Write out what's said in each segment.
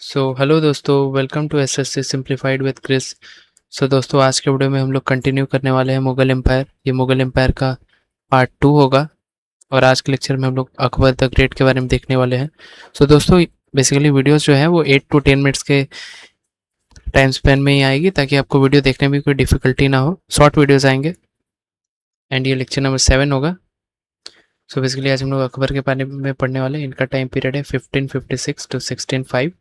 Hello दोस्तों, welcome to SSC simplified with Chris. दोस्तों, आज के वीडियो में हम लोग कंटिन्यू करने वाले हैं मुगल एम्पायर। ये मुगल एम्पायर का पार्ट 2 होगा और आज के लेक्चर में हम लोग अकबर द ग्रेट के बारे में देखने वाले हैं। दोस्तों, बेसिकली वीडियोस जो है वो 8 to 10 मिनट्स के टाइम स्पेन में ही आएगी ताकि आपको वीडियो देखने में कोई डिफिकल्टी ना हो। शॉर्ट वीडियोस आएंगे एंड ये लेक्चर नंबर 7 होगा। बेसिकली आज हम लोग अकबर के बारे में पढ़ने वाले हैं। इनका टाइम पीरियड है 1556 to 1605।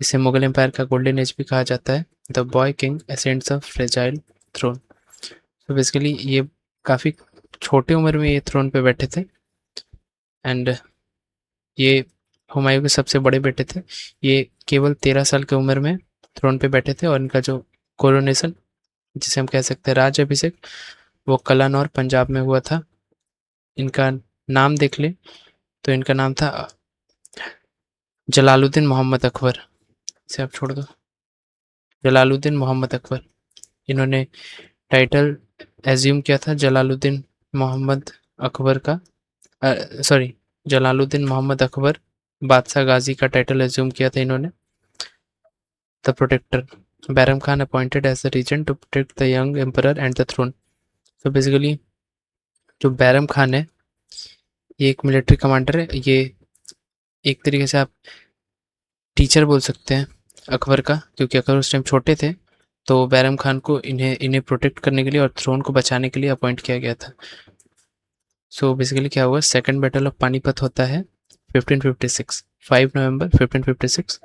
इसे मुगल एम्पायर का गोल्डन एज भी कहा जाता है। The boy king ascends a fragile throne. Basically ये काफ़ी छोटे उम्र में ये थ्रोन पे बैठे थे एंड ये हुमायूं के सबसे बड़े बेटे थे। ये केवल 13 साल की उम्र में थ्रोन पे बैठे थे और इनका जो कोरोनेशन, जिसे हम कह सकते हैं राज अभिषेक, वो कलानौर पंजाब में हुआ था। इनका नाम देख ले तो इनका नाम था जलालुद्दीन मोहम्मद अकबर। इसे आप छोड़ दो, जलालुद्दीन मोहम्मद अकबर। इन्होंने टाइटल एज्यूम किया था जलालुद्दीन मोहम्मद अकबर का, सॉरी, जलालुद्दीन मोहम्मद अकबर बादशाह गाजी का टाइटल एज्यूम किया था इन्होंने। The protector, Bairam Khan appointed as the regent to protect the young emperor and the throne. Basically जो बैरम खान है ये एक मिलिट्री कमांडर है। ये एक तरीके से आप टीचर बोल सकते हैं अकबर का, क्योंकि अकबर उस टाइम छोटे थे तो बैरम खान को इन्हें इन्हें प्रोटेक्ट करने के लिए और थ्रोन को बचाने के लिए अपॉइंट किया गया था। बेसिकली क्या हुआ, सेकंड बैटल ऑफ पानीपत होता है 1556, 5 नवंबर 1556।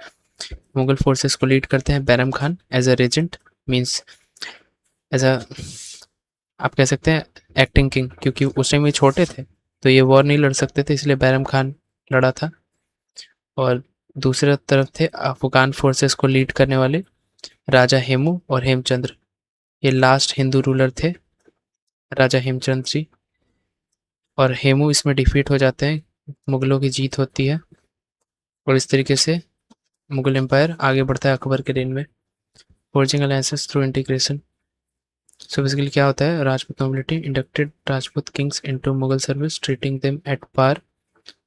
मुगल फोर्सेस को लीड करते हैं Bairam Khan as a regent, means as a, आप कह सकते हैं एक्टिंग किंग, क्योंकि उस टाइम ये छोटे थे तो ये वॉर नहीं लड़ सकते थे, इसलिए बैरम खान लड़ा था। और दूसरी तरफ थे अफगान फोर्सेस को लीड करने वाले राजा हेमू और हेमचंद्र। ये लास्ट हिंदू रूलर थे, राजा हेमचंद्र जी। और हेमू इसमें डिफीट हो जाते हैं, मुगलों की जीत होती है और इस तरीके से मुगल एम्पायर आगे बढ़ता है अकबर के रेन में। Forging alliances through integration. Basically क्या होता है, Rajput nobility inducted Rajput kings into Mughal service, treating them at par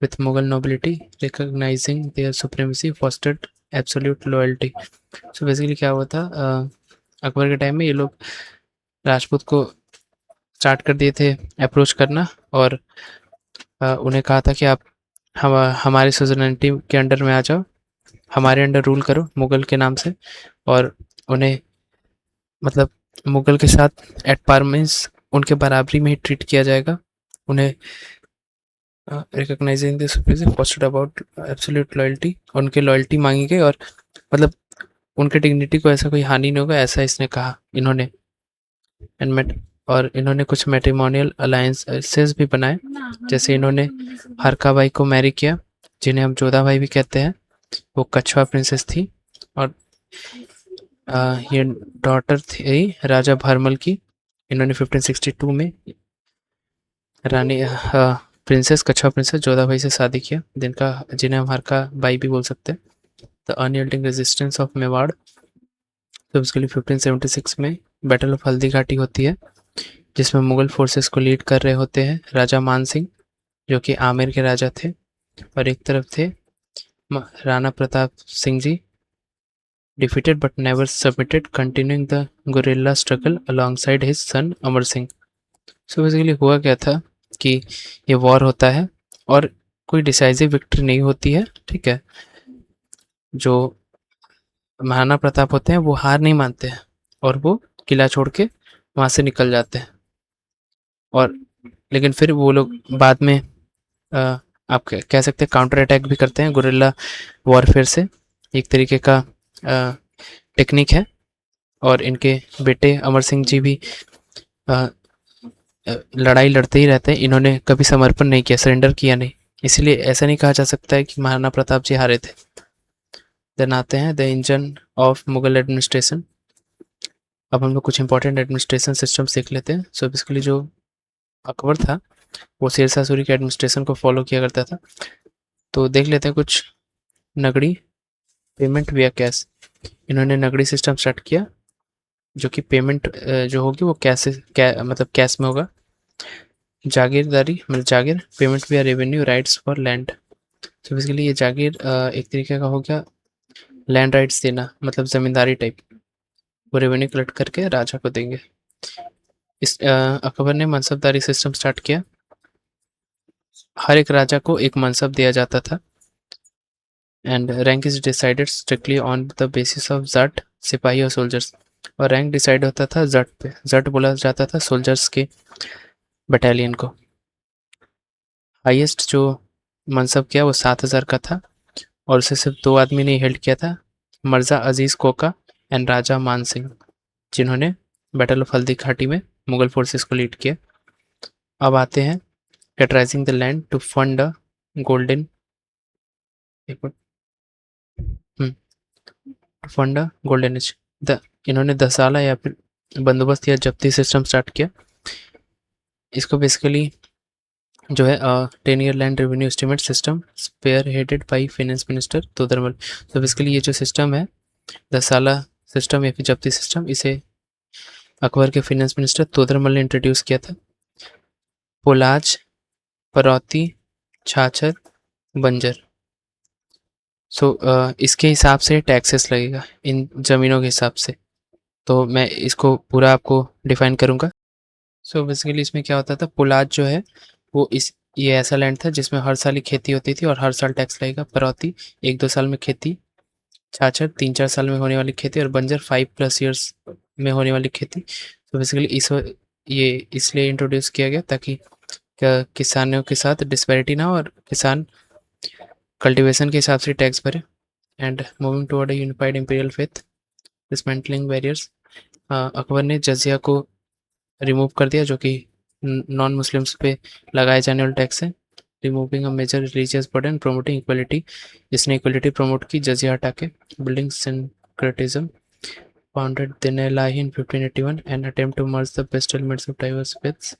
with Mughal nobility, recognizing their supremacy, fostered absolute loyalty। Basically क्या हुआ था, अकबर के टाइम में ये लोग राजपूत को स्टार्ट कर दिए थे अप्रोच करना और उन्हें कहा था कि आप हमारे सुजरनिटी के अंडर में आ जाओ, हमारे अंडर रूल करो मुगल के नाम से। और उन्हें मतलब मुगल के साथ एट पार मीन्स उनके बराबरी में ही ट्रीट किया जाएगा। उन्हें recognising this posted about absolute loyalty, उनके लॉयल्टी मांगी गई और मतलब उनके डिग्निटी को ऐसा कोई हानि नहीं होगा, ऐसा इसने कहा इन्होंने। और इन्होंने कुछ मैट्रिमोनियल अलायंसेस भी बनाए, जैसे इन्होंने हरका बाई को मैरी किया, जिन्हें हम जोधा बाई भी कहते हैं। वो कछवा प्रिंसेस थी और ये डॉटर थी राजा भरमल की। इन्होंने 1562 में रानी प्रिंसेस कछवा प्रिंसेस जोधाबाई से शादी किया, जिन्हें हम हरका बाई भी बोल सकते हैं। The unyielding resistance of Mewar. उसके लिए 1576 में बैटल ऑफ हल्दी घाटी होती है, जिसमें मुगल फोर्सेस को लीड कर रहे होते हैं राजा मान सिंह, जो कि आमेर के राजा थे, और एक तरफ थे Rana Pratap Singh ji, defeated but never submitted, continuing the guerrilla struggle alongside his son Amar Singh. Basically हुआ क्या था कि ये वॉर होता है और कोई डिसाइसिव विक्ट्री नहीं होती है, ठीक है। जो महाराणा प्रताप होते हैं वो हार नहीं मानते हैं और वो किला छोड़ के वहाँ से निकल जाते हैं। और लेकिन फिर वो लोग बाद में आप कह सकते हैं काउंटर अटैक भी करते हैं गुरिल्ला वॉरफेयर से, एक तरीके का टेक्निक है। और इनके बेटे अमर सिंह जी भी लड़ाई लड़ते ही रहते हैं, इन्होंने कभी समर्पण नहीं किया, सरेंडर किया नहीं, इसलिए ऐसा नहीं कहा जा सकता है कि महाराणा प्रताप जी हारे थे। देन आते हैं the engine of Mughal administration. अब हम लोग कुछ इंपॉर्टेंट एडमिनिस्ट्रेशन सिस्टम सीख लेते हैं। बेसिकली जो अकबर था वो शेरशाह सूरी के एडमिनिस्ट्रेशन को फॉलो किया करता था। तो देख लेते हैं कुछ। नगड़ी, पेमेंट विया कैश। इन्होंने नगड़ी सिस्टम स्टार्ट किया, जो कि पेमेंट जो होगी वो मतलब कैश में होगा। जागीरदारी मतलब जागीर, पेमेंट विया revenue rights for land. Basically ये जागीर एक तरीके का हो गया लैंड राइट्स देना मतलब ज़मींदारी टाइप, वो रेवेन्यू कलेक्ट करके राजा को देंगे। इस अकबर ने मनसबदारी सिस्टम स्टार्ट किया। हर एक राजा को एक मनसब दिया जाता था and rank is decided strictly on the basis of जट, सिपाही और सोल्जर्स। और रैंक डिसाइड होता था जट पे। जट बोला जाता था सोल्जर्स के बटालियन को। हाईएस्ट जो मनसब किया वो 7,000 का था और उसे सिर्फ 2 आदमी ने हेल्ड किया था, मिर्जा अजीज कोका एंड राजा मान सिंह, जिन्होंने बैटल ऑफ हल्दी घाटी में मुगल फोर्सेस को लीड किया। अब आते हैं categorising the land to fund a golden fund a golden age. इन्होंने दसाला या फिर बंदोबस्त या जब्ती सिस्टम स्टार्ट किया। इसको बेसिकली जो है 10 year land revenue estimate system spearheaded by finance minister Todarmal. तो बेसिकली ये जो सिस्टम है दसाला सिस्टम या फिर जब्ती सिस्टम, इसे अकबर के फाइनेंस मिनिस्टर तोदरमल ने इंट्रोड्यूस किया था। पोलाज, परौती, छाछर, बंजर। इसके हिसाब से टैक्सेस लगेगा इन ज़मीनों के हिसाब से। तो मैं इसको पूरा आपको डिफाइन करूँगा। बेसिकली इसमें क्या होता था, पुलाज जो है वो ये ऐसा लैंड था जिसमें हर साल ही खेती होती थी और हर साल टैक्स लगेगा। परौती 1-2 साल में खेती, छाछर 3-4 साल में होने वाली खेती और बंजर 5+ ईयर्स में होने वाली खेती। बेसिकली ये इसलिए इंट्रोड्यूस किया गया ताकि किसानों के साथ डिस्पैरिटी ना हो और किसान कल्टीवेशन के हिसाब से टैक्स भरे। And moving toward a unified imperial faith, dismantling barriers. Akbar ने जजिया को रिमूव कर दिया, जो कि नॉन मुस्लिम्स पे लगाए जाने वाले टैक्स है। Removing a major religious burden, promoting equality. इसने इक्वलिटी प्रमोट की जजिया हटा के। Building syncretism, founded Din-i-Ilahi in 1581 and attempt to merge the best elements of diverse faiths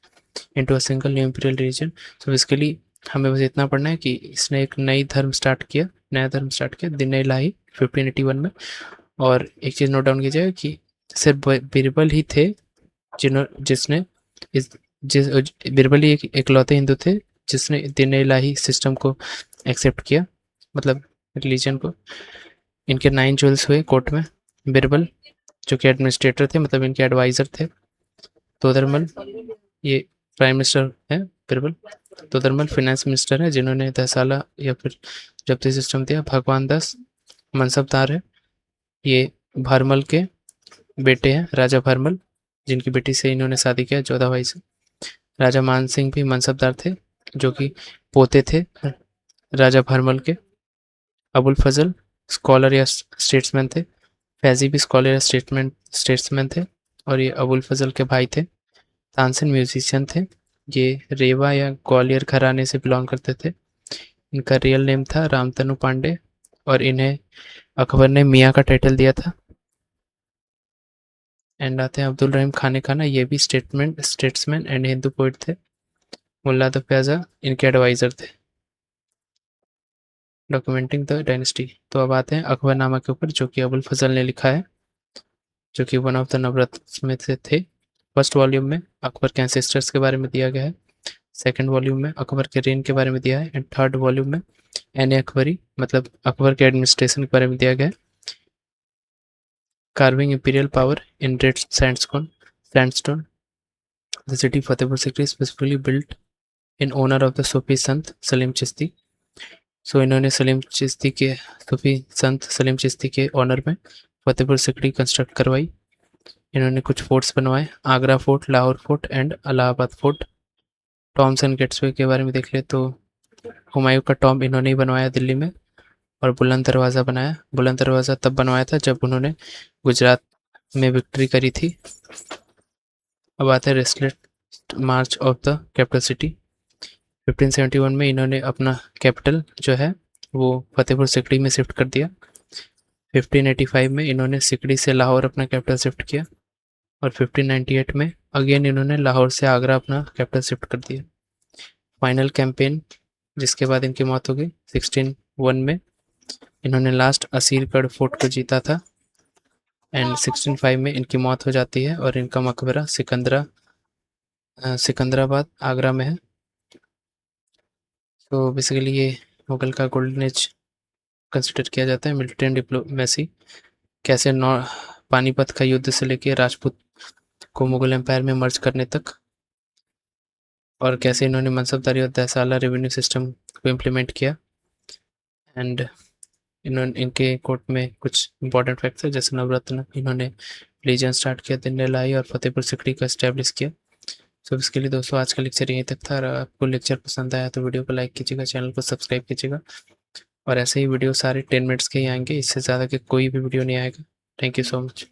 into a single new imperial region. Basically हमें बस इतना पढ़ना है कि इसने एक नया धर्म स्टार्ट किया दिनैलाही 1581 में। और एक चीज़ नोट डाउन कीजिएगा कि सिर्फ बीरबल ही थे जिसने इस जिस बीरबल ही एक इकलौते हिंदू थे जिसने दिन इलाही सिस्टम को एक्सेप्ट किया, मतलब रिलीजन को। इनके 9 ज्वेल्स हुए कोर्ट में। बीरबल जो कि एडमिनिस्ट्रेटर थे, मतलब इनके एडवाइज़र थे। तोदरमल ये प्राइम मिनिस्टर है बीरबल। तोदरमल फाइनेंस मिनिस्टर है जिन्होंने दसाला या फिर जब्ती सिस्टम दिया। भगवान दास मनसबदार है, ये भरमल के बेटे हैं, राजा भरमल, जिनकी बेटी से इन्होंने शादी किया जोधाबाई से। राजा मान सिंह भी मनसबदार थे, जो कि पोते थे राजा भरमल के। अबुल फजल स्कॉलर या स्टेट्समैन थे। फैजी भी स्कॉलर या स्टेट्समैन थे और ये अबुल फजल के भाई थे। तानसेन म्यूजिशियन थे, ये रेवा या ग्वालियर घराने से बिलोंग करते थे। इनका रियल नेम था रामतनु पांडे और इन्हें अकबर ने मियाँ का टाइटल दिया था। एंड आते हैं अब्दुल रहीम खाने खाना, ये भी स्टेट्समैन एंड हिंदू पोइट थे। मुल्ला द प्याजा इनके एडवाइज़र थे। Documenting the dynasty. तो अब आते हैं अकबरनामा के ऊपर, जो कि अबुल फजल ने लिखा है, जो कि वन ऑफ द नवरत्न में से थे। फर्स्ट वॉल्यूम में अकबर के एंसेस्टर्स के बारे में दिया गया है। सेकंड वॉल्यूम में अकबर के रेन के बारे में दिया है एंड थर्ड वॉल्यूम में एन अकबरी मतलब अकबर के एडमिनिस्ट्रेशन के बारे में दिया गया है। Carving imperial power in red sandstone. The city Fatehpur Sikri specifically built in honour of the Sufi sant Salim Chishti. इन्होंने सूफी संत सलीम चिश्ती के ऑनर में फतेहपुर सिकरी कंस्ट्रक्ट करवाई। इन्होंने कुछ फोर्ट्स बनवाए, Agra fort, Lahore fort and Allahabad fort. Tombs and gateways के बारे में देख ले तो हुमायूं का टॉम्ब इन्होंने ही बनवाया दिल्ली में। और बुलंद दरवाज़ा बनाया। बुलंद दरवाज़ा तब बनवाया था जब उन्होंने गुजरात में विक्ट्री करी थी। अब आता है restless March of the capital city. 1571 में इन्होंने अपना कैपिटल जो है वो फतेहपुर सिकड़ी में शिफ्ट कर दिया। 1585 में इन्होंने सिकड़ी से लाहौर अपना कैपिटल शिफ्ट किया और 1598 में अगेन इन्होंने लाहौर से आगरा अपना कैपिटल शिफ्ट कर दिया। फाइनल कैंपेन जिसके बाद इनकी मौत हो गई 1601 में। इन्होंने लास्ट असीरगढ़ फोर्ट को जीता था एंड 1605 में इनकी मौत हो जाती है और इनका मकबरा सिकंदराबाद आगरा में है। बेसिकली ये मुगल का गोल्डन एज कंसिडर किया जाता है। मिलिट्री एंड डिप्लोमेसी, कैसे पानीपत का युद्ध से लेके राजपूत को मुगल एम्पायर में मर्ज करने तक, और कैसे इन्होंने मनसबदारी और तहसाला रेवेन्यू सिस्टम को इम्प्लीमेंट किया। एंड इन्होंने इनके कोर्ट में कुछ इंपॉर्टेंट फैक्ट्स है, जैसे नवरत्न, इन्होंने लीजन स्टार्ट किया, दिल्ली लाई और फतेहपुर सिकरी को एस्टेब्लिश किया। सो इसके लिए दोस्तों आज का लेक्चर यहीं तक था। अगर आपको लेक्चर पसंद आया तो वीडियो को लाइक कीजिएगा, चैनल को सब्सक्राइब कीजिएगा, और ऐसे ही वीडियो सारे 10 मिनट्स के ही आएंगे, इससे ज़्यादा के कोई भी वीडियो नहीं आएगा। Thank you so much.